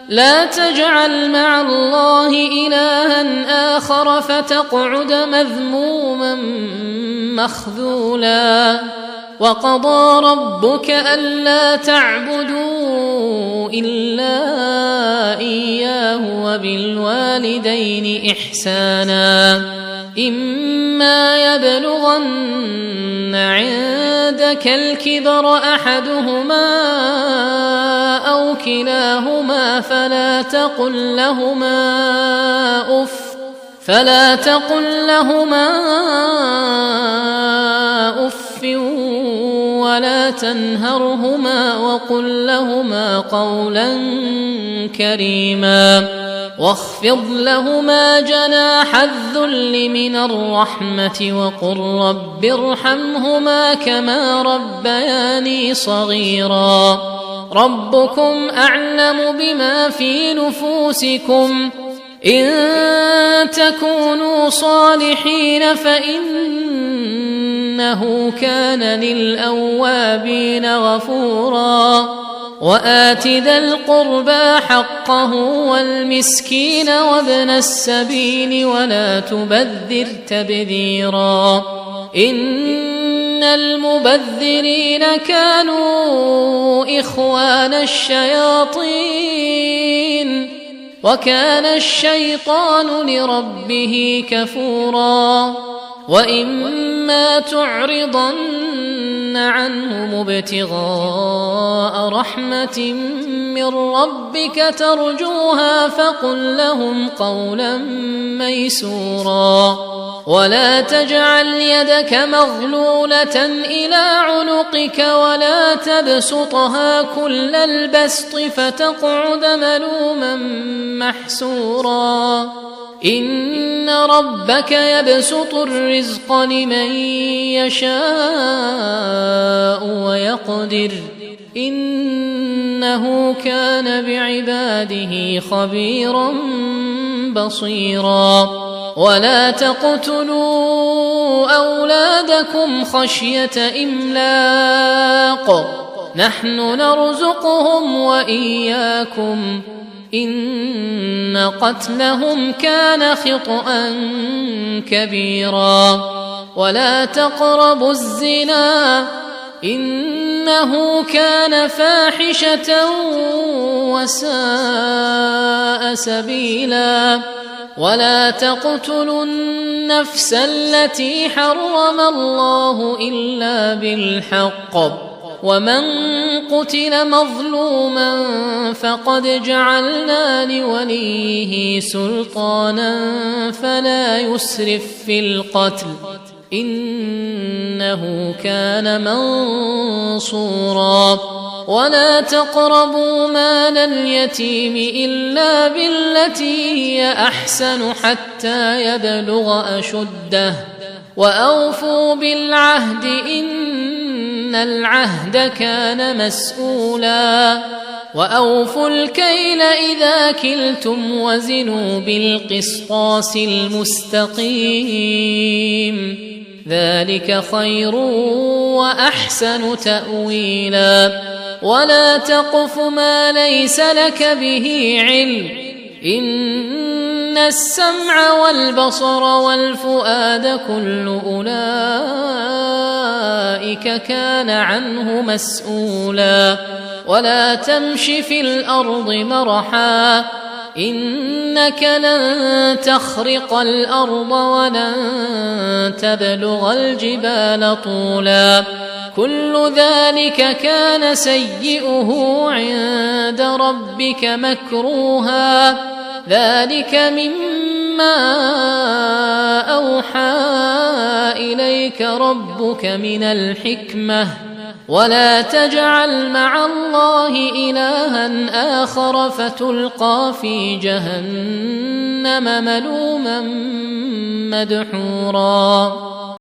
لا تجعل مع الله إلها آخر فتقعد مذموما مخذولا وقضى ربك ألا تعبدوا إلا إياه وبالوالدين إحسانا إما يبلغن عندك الكبر أحدهما أو كلاهما فلا تقل لهما أف ولا تنهرهما وقل لهما قولا كريما واخفض لهما جناح الذل من الرحمة وقل رب ارحمهما كما ربياني صغيرا ربكم أعلم بما في نفوسكم إن تكونوا صالحين فإنه كان للأوابين غفورا وآت ذا القربى حقه والمسكين وابن السبيل ولا تبذر تبذيرا إن المبذرين كانوا إخوان الشياطين وكان الشيطان لربه كفورا وإما تعرضن عنهم ابتغاء رحمة من ربك ترجوها فقل لهم قولا ميسورا ولا تجعل يدك مغلولة إلى عنقك ولا تبسطها كل البسط فتقعد ملوما محسورا إن ربك يبسط الرزق لمن يشاء ويقدر إنه كان بعباده خبيرا بصيرا ولا تقتلوا أولادكم خشية إملاق نحن نرزقهم وإياكم إن قتلهم كان خطأ كبيرا ولا تقربوا الزنا إنه كان فاحشة وساء سبيلا ولا تقتلوا النفس التي حرم الله إلا بالحق ومن قتل مظلوما فقد جعلنا لوليه سلطانا فلا يسرف في القتل إنه كان منصورا ولا تقربوا مال اليتيم إلا بالتي هي أحسن حتى يبلغ أشده وأوفوا بالعهد إن العهد كان مسؤولا وأوفوا الكيل إذا كلتم وزنوا بالقسطاس المستقيم ذلك خير وأحسن تأويلا ولا تقف ما ليس لك به علم إن السمع والبصر والفؤاد كل أولئك كان عنه مسؤولا ولا تمش في الأرض مرحا إنك لن تخرق الأرض ولن تبلغ الجبال طولا كل ذلك كان سيئه عند ربك مكروها ذلك مما أوحى إليك ربك من الحكمة ولا تجعل مع الله إلها آخر فتلقى في جهنم ملوما مدحورا